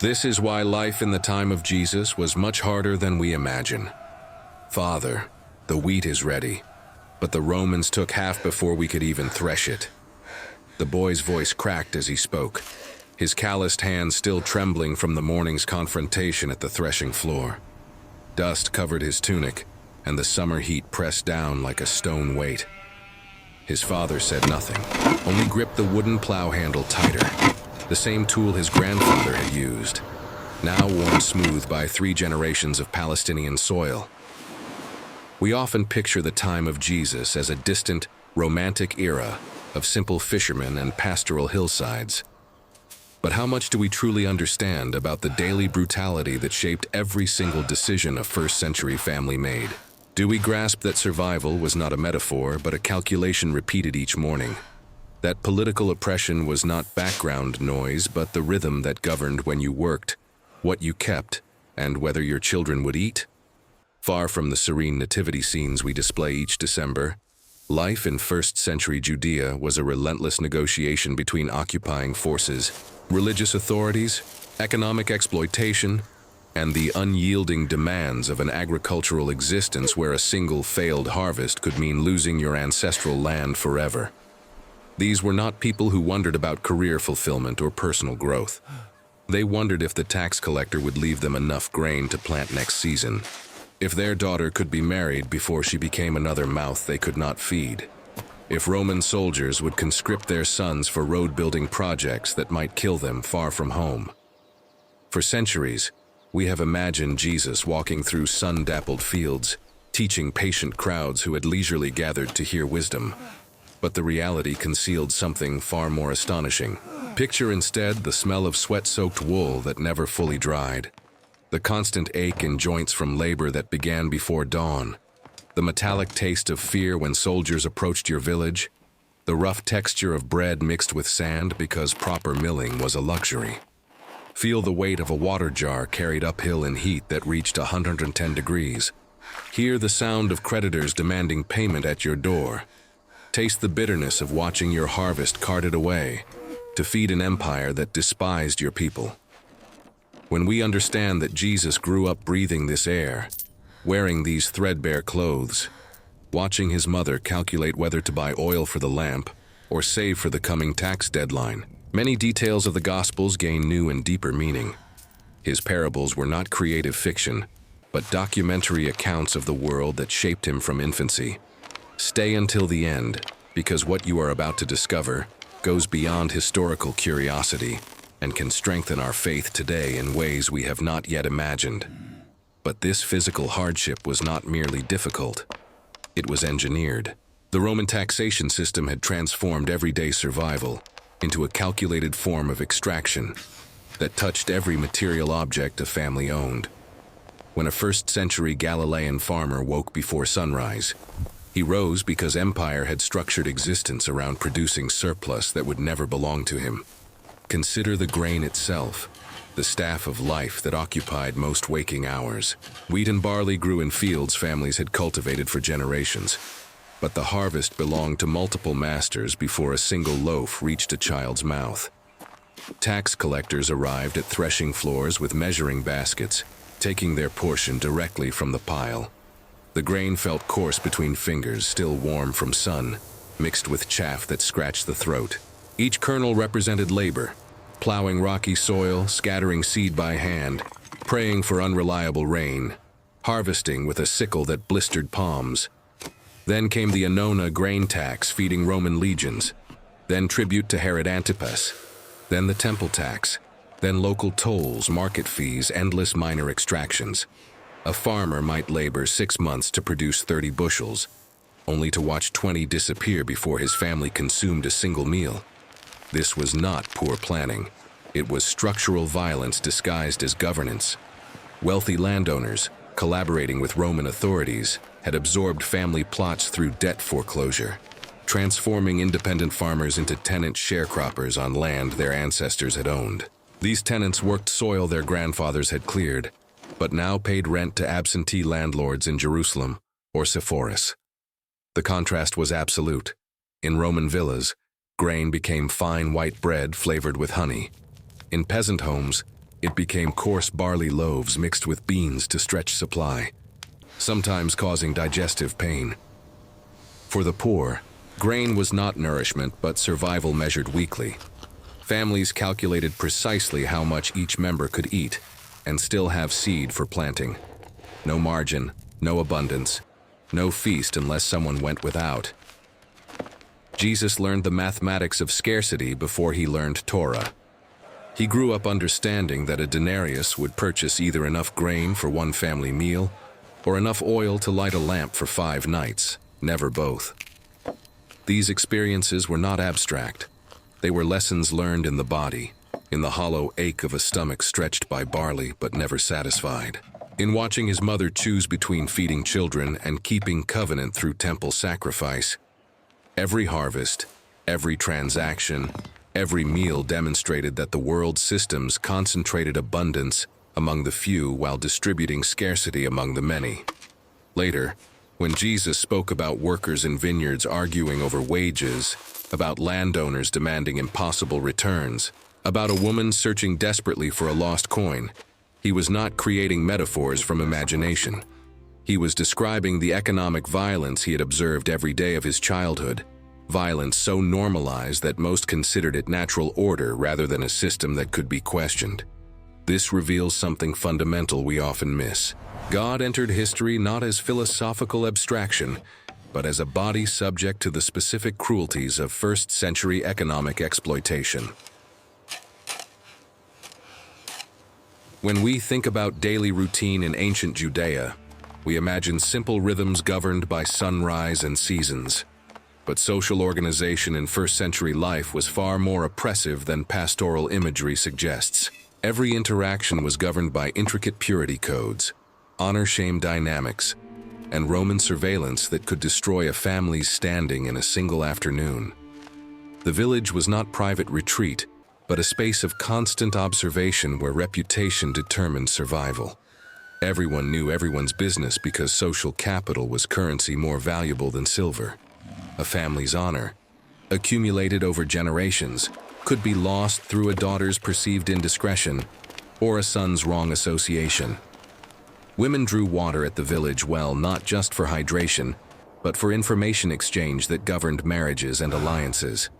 This is why life in the time of Jesus was much harder than we imagine. Father, the wheat is ready, but the Romans took half before we could even thresh it. The boy's voice cracked as he spoke, his calloused hands still trembling from the morning's confrontation at the threshing floor. Dust covered his tunic, and the summer heat pressed down like a stone weight. His father said nothing, only gripped the wooden plow handle tighter, the same tool his grandfather had used, now worn smooth by 3 generations of Palestinian soil. We often picture the time of Jesus as a distant, romantic era of simple fishermen and pastoral hillsides. But how much do we truly understand about the daily brutality that shaped every single decision a first-century family made? Do we grasp that survival was not a metaphor, but a calculation repeated each morning? That political oppression was not background noise, but the rhythm that governed when you worked, what you kept, and whether your children would eat? Far from the serene nativity scenes we display each December, life in first-century Judea was a relentless negotiation between occupying forces, religious authorities, economic exploitation, and the unyielding demands of an agricultural existence where a single failed harvest could mean losing your ancestral land forever. These were not people who wondered about career fulfillment or personal growth. They wondered if the tax collector would leave them enough grain to plant next season, if their daughter could be married before she became another mouth they could not feed, if Roman soldiers would conscript their sons for road-building projects that might kill them far from home. For centuries, we have imagined Jesus walking through sun-dappled fields, teaching patient crowds who had leisurely gathered to hear wisdom. But the reality concealed something far more astonishing. Picture instead the smell of sweat-soaked wool that never fully dried, the constant ache in joints from labor that began before dawn, the metallic taste of fear when soldiers approached your village, the rough texture of bread mixed with sand because proper milling was a luxury. Feel the weight of a water jar carried uphill in heat that reached 110 degrees. Hear the sound of creditors demanding payment at your door. Taste the bitterness of watching your harvest carted away to feed an empire that despised your people. When we understand that Jesus grew up breathing this air, wearing these threadbare clothes, watching his mother calculate whether to buy oil for the lamp or save for the coming tax deadline, many details of the Gospels gain new and deeper meaning. His parables were not creative fiction, but documentary accounts of the world that shaped him from infancy. Stay until the end, because what you are about to discover goes beyond historical curiosity and can strengthen our faith today in ways we have not yet imagined. But this physical hardship was not merely difficult. It was engineered. The Roman taxation system had transformed everyday survival into a calculated form of extraction that touched every material object a family owned. When a first-century Galilean farmer woke before sunrise, he rose because empire had structured existence around producing surplus that would never belong to him. Consider the grain itself, the staff of life that occupied most waking hours. Wheat and barley grew in fields families had cultivated for generations, but the harvest belonged to multiple masters before a single loaf reached a child's mouth. Tax collectors arrived at threshing floors with measuring baskets, taking their portion directly from the pile. The grain felt coarse between fingers, still warm from sun, mixed with chaff that scratched the throat. Each kernel represented labor, plowing rocky soil, scattering seed by hand, praying for unreliable rain, harvesting with a sickle that blistered palms. Then came the Annona grain tax feeding Roman legions, then tribute to Herod Antipas, then the temple tax, then local tolls, market fees, endless minor extractions. A farmer might labor 6 months to produce 30 bushels, only to watch 20 disappear before his family consumed a single meal. This was not poor planning. It was structural violence disguised as governance. Wealthy landowners, collaborating with Roman authorities, had absorbed family plots through debt foreclosure, transforming independent farmers into tenant sharecroppers on land their ancestors had owned. These tenants worked soil their grandfathers had cleared, but now paid rent to absentee landlords in Jerusalem or Sepphoris. The contrast was absolute. In Roman villas, grain became fine white bread flavored with honey. In peasant homes, It became coarse barley loaves mixed with beans to stretch supply, sometimes causing digestive pain. For the poor, grain was not nourishment but survival measured weekly. Families calculated precisely how much each member could eat and still have seed for planting. No margin, no abundance, no feast unless someone went without. Jesus learned the mathematics of scarcity before he learned Torah. He grew up understanding that a denarius would purchase either enough grain for one family meal or enough oil to light a lamp for 5 nights, never both. These experiences were not abstract. They were lessons learned in the body, in the hollow ache of a stomach stretched by barley but never satisfied. In watching his mother choose between feeding children and keeping covenant through temple sacrifice. Every harvest, every transaction, every meal demonstrated that the world's systems concentrated abundance among the few while distributing scarcity among the many. Later, when Jesus spoke about workers in vineyards arguing over wages, about landowners demanding impossible returns, about a woman searching desperately for a lost coin, he was not creating metaphors from imagination. He was describing the economic violence he had observed every day of his childhood, violence so normalized that most considered it natural order rather than a system that could be questioned. This reveals something fundamental we often miss. God entered history not as philosophical abstraction, but as a body subject to the specific cruelties of first-century economic exploitation. When we think about daily routine in ancient Judea, we imagine simple rhythms governed by sunrise and seasons. But social organization in first-century life was far more oppressive than pastoral imagery suggests. Every interaction was governed by intricate purity codes, honor-shame dynamics, and Roman surveillance that could destroy a family's standing in a single afternoon. The village was not private retreat, but a space of constant observation where reputation determined survival. Everyone knew everyone's business because social capital was currency more valuable than silver. A family's honor, accumulated over generations, could be lost through a daughter's perceived indiscretion or a son's wrong association. Women drew water at the village well not just for hydration, but for information exchange that governed marriages and alliances.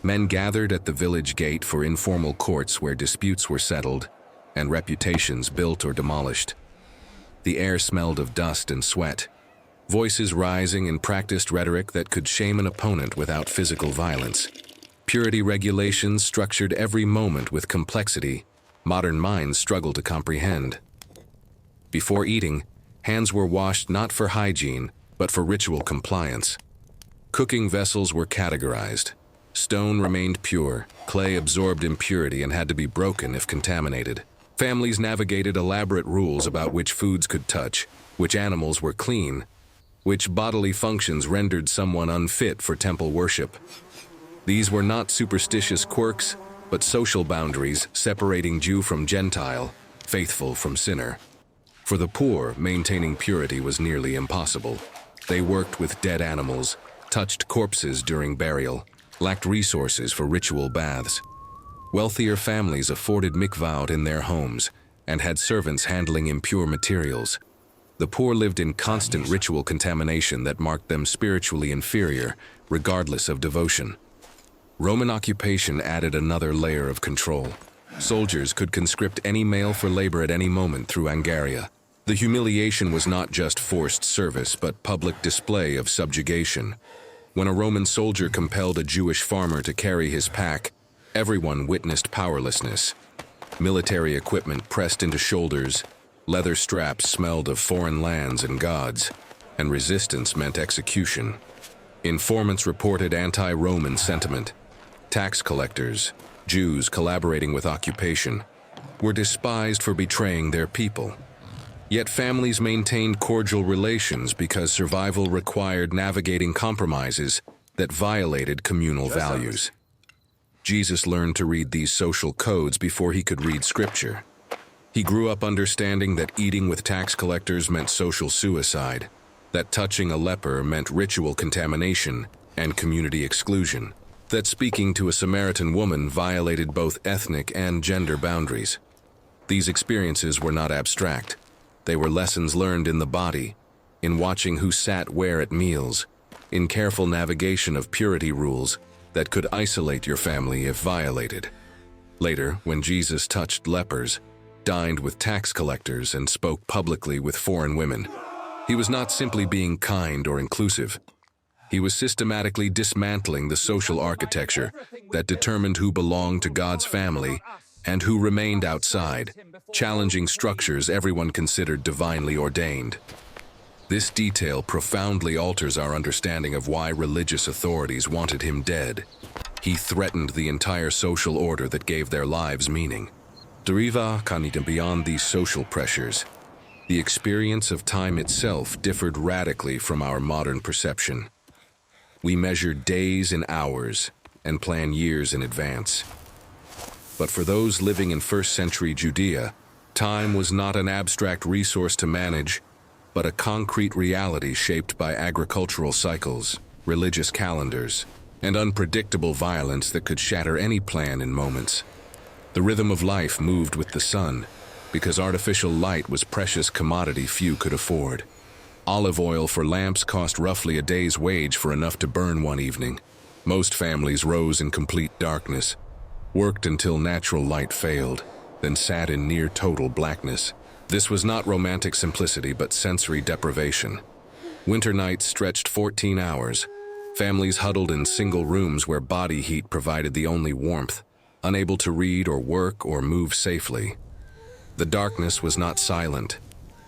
Men gathered at the village gate for informal courts where disputes were settled and reputations built or demolished. The air smelled of dust and sweat, voices rising in practiced rhetoric that could shame an opponent without physical violence. Purity regulations structured every moment with complexity modern minds struggle to comprehend. Before eating, hands were washed not for hygiene, but for ritual compliance. Cooking vessels were categorized. Stone remained pure, clay absorbed impurity and had to be broken if contaminated. Families navigated elaborate rules about which foods could touch, which animals were clean, which bodily functions rendered someone unfit for temple worship. These were not superstitious quirks, but social boundaries separating Jew from Gentile, faithful from sinner. For the poor, maintaining purity was nearly impossible. They worked with dead animals, touched corpses during burial, lacked resources for ritual baths. Wealthier families afforded mikvaot in their homes and had servants handling impure materials. The poor lived in constant ritual contamination that marked them spiritually inferior, regardless of devotion. Roman occupation added another layer of control. Soldiers could conscript any male for labor at any moment through Angaria. The humiliation was not just forced service, but public display of subjugation. When a Roman soldier compelled a Jewish farmer to carry his pack, everyone witnessed powerlessness. Military equipment pressed into shoulders, leather straps smelled of foreign lands and gods, and resistance meant execution. Informants reported anti-Roman sentiment. Tax collectors, Jews collaborating with occupation, were despised for betraying their people. Yet families maintained cordial relations because survival required navigating compromises that violated communal values. Jesus learned to read these social codes before he could read scripture. He grew up understanding that eating with tax collectors meant social suicide, that touching a leper meant ritual contamination and community exclusion, that speaking to a Samaritan woman violated both ethnic and gender boundaries. These experiences were not abstract. They were lessons learned in the body, in watching who sat where at meals, in careful navigation of purity rules that could isolate your family if violated. Later, when Jesus touched lepers, dined with tax collectors, and spoke publicly with foreign women, he was not simply being kind or inclusive. He was systematically dismantling the social architecture that determined who belonged to God's family and who remained outside, challenging structures everyone considered divinely ordained. This detail profoundly alters our understanding of why religious authorities wanted him dead. He threatened the entire social order that gave their lives meaning. Beyond these social pressures, the experience of time itself differed radically from our modern perception. We measure days in hours and plan years in advance. But for those living in first-century Judea, time was not an abstract resource to manage, but a concrete reality shaped by agricultural cycles, religious calendars, and unpredictable violence that could shatter any plan in moments. The rhythm of life moved with the sun, because artificial light was precious commodity few could afford. Olive oil for lamps cost roughly a day's wage for enough to burn one evening. Most families rose in complete darkness, worked until natural light failed, then sat in near total blackness. This was not romantic simplicity, but sensory deprivation. Winter nights stretched 14 hours. Families huddled in single rooms where body heat provided the only warmth, unable to read or work or move safely. The darkness was not silent.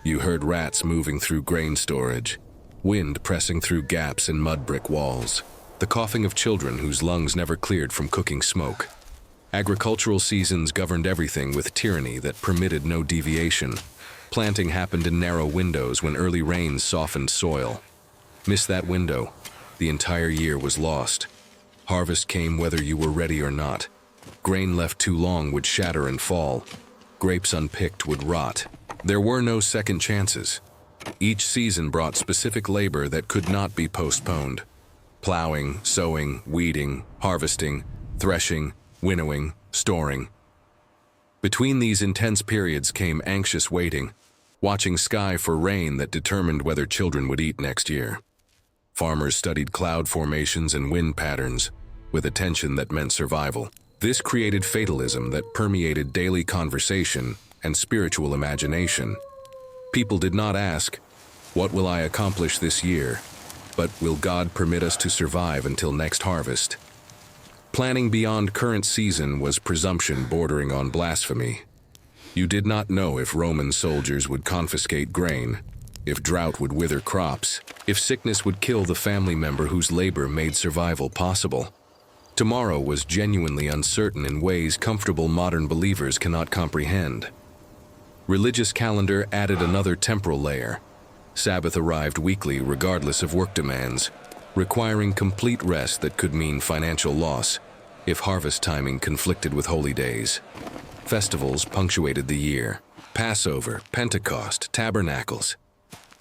You heard rats moving through grain storage, wind pressing through gaps in mud brick walls, the coughing of children whose lungs never cleared from cooking smoke. Agricultural seasons governed everything with tyranny that permitted no deviation. Planting happened in narrow windows when early rains softened soil. Miss that window, the entire year was lost. Harvest came whether you were ready or not. Grain left too long would shatter and fall. Grapes unpicked would rot. There were no second chances. Each season brought specific labor that could not be postponed. Plowing, sowing, weeding, harvesting, threshing, winnowing, storing. Between these intense periods came anxious waiting, watching sky for rain that determined whether children would eat next year. Farmers studied cloud formations and wind patterns with attention that meant survival. This created fatalism that permeated daily conversation and spiritual imagination. People did not ask, "What will I accomplish this year?" but "Will God permit us to survive until next harvest?" Planning beyond current season was presumption bordering on blasphemy. You did not know if Roman soldiers would confiscate grain, if drought would wither crops, if sickness would kill the family member whose labor made survival possible. Tomorrow was genuinely uncertain in ways comfortable modern believers cannot comprehend. Religious calendar added another temporal layer. Sabbath arrived weekly regardless of work demands, requiring complete rest that could mean financial loss if harvest timing conflicted with holy days. Festivals punctuated the year. Passover, Pentecost, Tabernacles.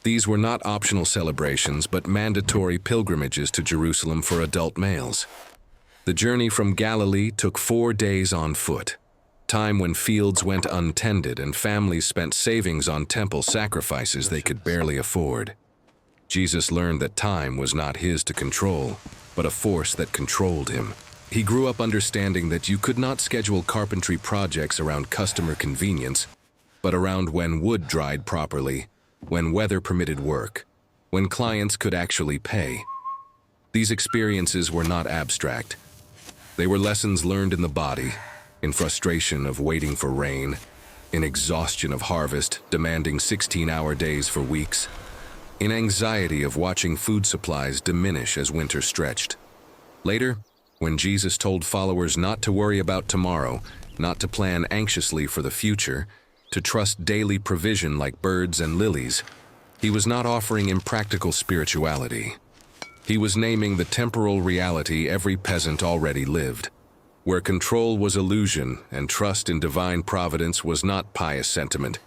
These were not optional celebrations but mandatory pilgrimages to Jerusalem for adult males. The journey from Galilee took 4 days on foot, time when fields went untended and families spent savings on temple sacrifices they could barely afford. Jesus learned that time was not his to control, but a force that controlled him. He grew up understanding that you could not schedule carpentry projects around customer convenience, but around when wood dried properly, when weather permitted work, when clients could actually pay. These experiences were not abstract. They were lessons learned in the body, in frustration of waiting for rain, in exhaustion of harvest, demanding 16-hour days for weeks, in anxiety of watching food supplies diminish as winter stretched. Later, when Jesus told followers not to worry about tomorrow, not to plan anxiously for the future, to trust daily provision like birds and lilies, he was not offering impractical spirituality. He was naming the temporal reality every peasant already lived, where control was illusion and trust in divine providence was not pious sentiment,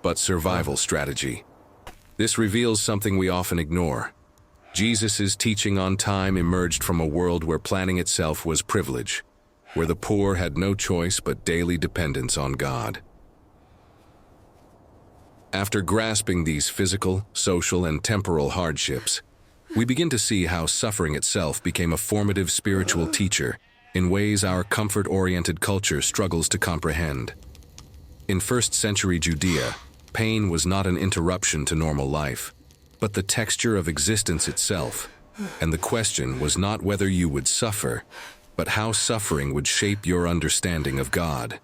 but survival strategy. This reveals something we often ignore. Jesus' teaching on time emerged from a world where planning itself was privilege, where the poor had no choice but daily dependence on God. After grasping these physical, social, and temporal hardships, we begin to see how suffering itself became a formative spiritual teacher in ways our comfort-oriented culture struggles to comprehend. In first-century Judea, pain was not an interruption to normal life, but the texture of existence itself, and the question was not whether you would suffer, but how suffering would shape your understanding of God.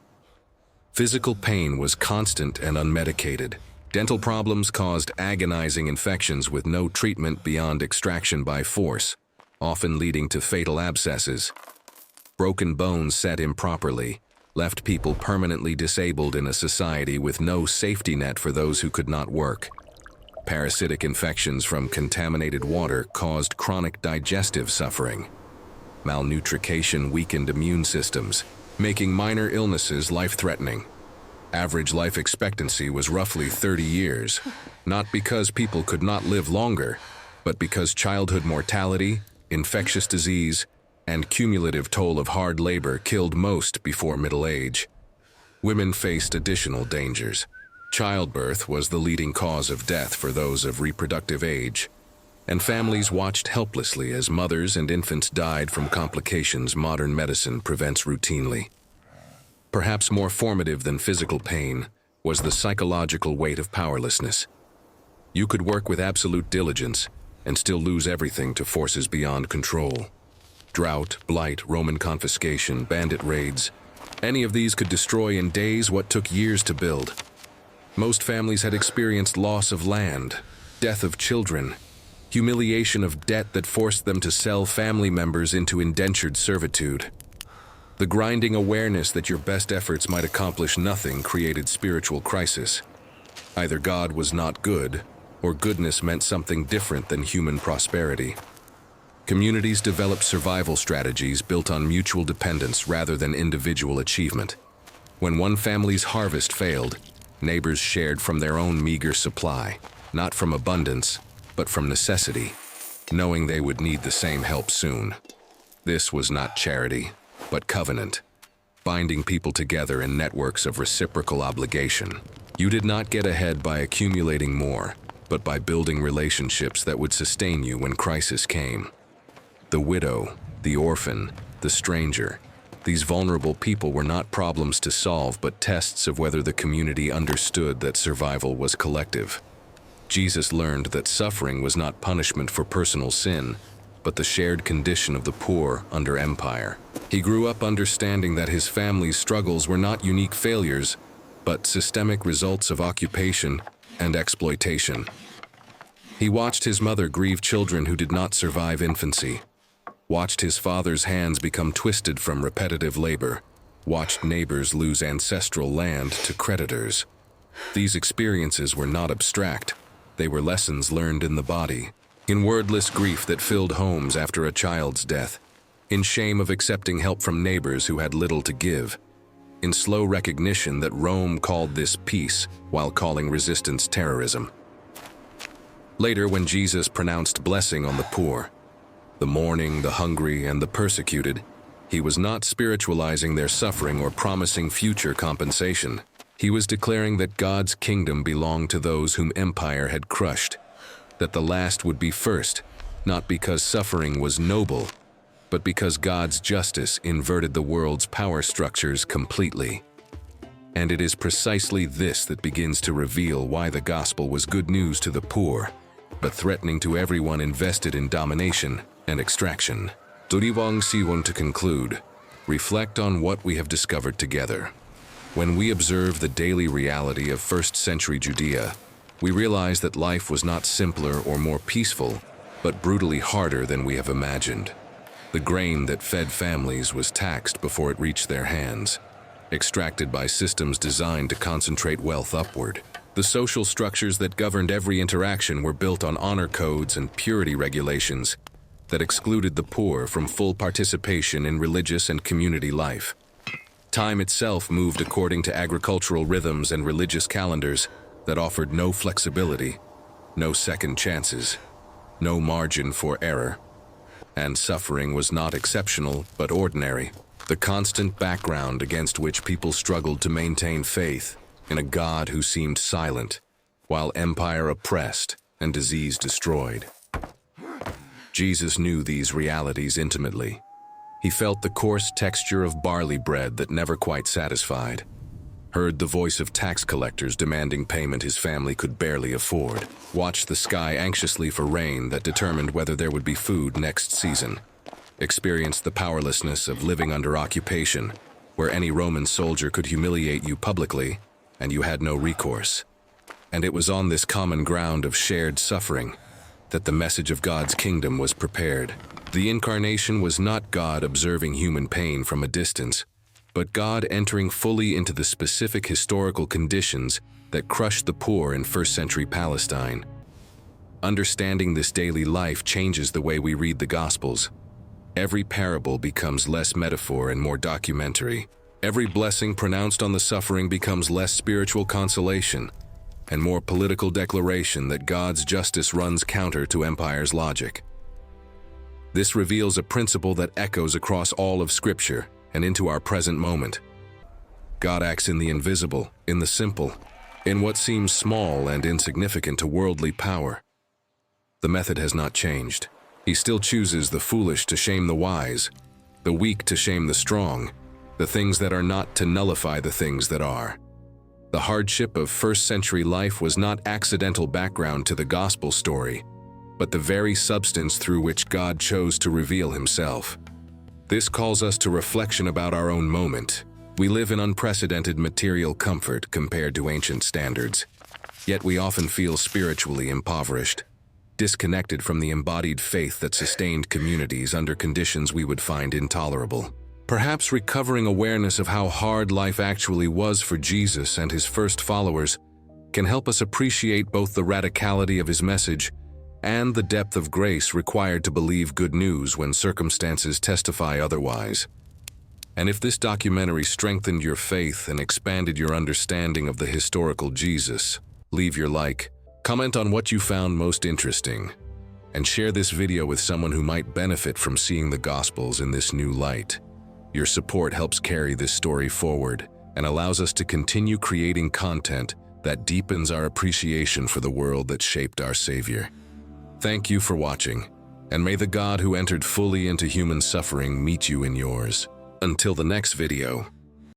Physical pain was constant and unmedicated. Dental problems caused agonizing infections with no treatment beyond extraction by force, often leading to fatal abscesses. Broken bones set improperly left people permanently disabled in a society with no safety net for those who could not work. Parasitic infections from contaminated water caused chronic digestive suffering. Malnutrition weakened immune systems, making minor illnesses life-threatening. Average life expectancy was roughly 30 years, not because people could not live longer, but because childhood mortality, infectious disease, and cumulative toll of hard labor killed most before middle age. Women faced additional dangers. Childbirth was the leading cause of death for those of reproductive age, and families watched helplessly as mothers and infants died from complications modern medicine prevents routinely. Perhaps more formative than physical pain was the psychological weight of powerlessness. You could work with absolute diligence and still lose everything to forces beyond control. Drought, blight, Roman confiscation, bandit raids, any of these could destroy in days what took years to build. Most families had experienced loss of land, death of children, humiliation of debt that forced them to sell family members into indentured servitude. The grinding awareness that your best efforts might accomplish nothing created spiritual crisis. Either God was not good, or goodness meant something different than human prosperity. Communities developed survival strategies built on mutual dependence rather than individual achievement. When one family's harvest failed, neighbors shared from their own meager supply, not from abundance, but from necessity, knowing they would need the same help soon. This was not charity, but covenant, binding people together in networks of reciprocal obligation. You did not get ahead by accumulating more, but by building relationships that would sustain you when crisis came. The widow, the orphan, the stranger, these vulnerable people were not problems to solve, but tests of whether the community understood that survival was collective. Jesus learned that suffering was not punishment for personal sin, but the shared condition of the poor under empire. He grew up understanding that his family's struggles were not unique failures, but systemic results of occupation and exploitation. He watched his mother grieve children who did not survive infancy, watched his father's hands become twisted from repetitive labor, watched neighbors lose ancestral land to creditors. These experiences were not abstract. They were lessons learned in the body, in wordless grief that filled homes after a child's death, in shame of accepting help from neighbors who had little to give, in slow recognition that Rome called this peace while calling resistance terrorism. Later, when Jesus pronounced blessing on the poor, the mourning, the hungry, and the persecuted, he was not spiritualizing their suffering or promising future compensation. He was declaring that God's kingdom belonged to those whom empire had crushed, that the last would be first, not because suffering was noble, but because God's justice inverted the world's power structures completely. And it is precisely this that begins to reveal why the gospel was good news to the poor, but threatening to everyone invested in domination and extraction. Durivong Siwon to conclude, reflect on what we have discovered together. When we observe the daily reality of first-century Judea, we realize that life was not simpler or more peaceful, but brutally harder than we have imagined. The grain that fed families was taxed before it reached their hands, extracted by systems designed to concentrate wealth upward. The social structures that governed every interaction were built on honor codes and purity regulations that excluded the poor from full participation in religious and community life. Time itself moved according to agricultural rhythms and religious calendars that offered no flexibility, no second chances, no margin for error. And suffering was not exceptional, but ordinary, the constant background against which people struggled to maintain faith in a God who seemed silent, while empire oppressed and disease destroyed. Jesus knew these realities intimately. He felt the coarse texture of barley bread that never quite satisfied, heard the voice of tax collectors demanding payment his family could barely afford, watched the sky anxiously for rain that determined whether there would be food next season, experienced the powerlessness of living under occupation, where any Roman soldier could humiliate you publicly and you had no recourse. And it was on this common ground of shared suffering that the message of God's kingdom was prepared. The incarnation was not God observing human pain from a distance, but God entering fully into the specific historical conditions that crushed the poor in first-century Palestine. Understanding this daily life changes the way we read the Gospels. Every parable becomes less metaphor and more documentary. Every blessing pronounced on the suffering becomes less spiritual consolation and more political declaration that God's justice runs counter to empire's logic. This reveals a principle that echoes across all of Scripture and into our present moment. God acts in the invisible, in the simple, in what seems small and insignificant to worldly power. The method has not changed. He still chooses the foolish to shame the wise, the weak to shame the strong, the things that are not to nullify the things that are. The hardship of first-century life was not accidental background to the gospel story, but the very substance through which God chose to reveal himself. This calls us to reflection about our own moment. We live in unprecedented material comfort compared to ancient standards, yet we often feel spiritually impoverished, disconnected from the embodied faith that sustained communities under conditions we would find intolerable. Perhaps recovering awareness of how hard life actually was for Jesus and his first followers can help us appreciate both the radicality of his message and the depth of grace required to believe good news when circumstances testify otherwise. And if this documentary strengthened your faith and expanded your understanding of the historical Jesus, leave your like, comment on what you found most interesting, and share this video with someone who might benefit from seeing the Gospels in this new light. Your support helps carry this story forward and allows us to continue creating content that deepens our appreciation for the world that shaped our Savior. Thank you for watching, and may the God who entered fully into human suffering meet you in yours. Until the next video.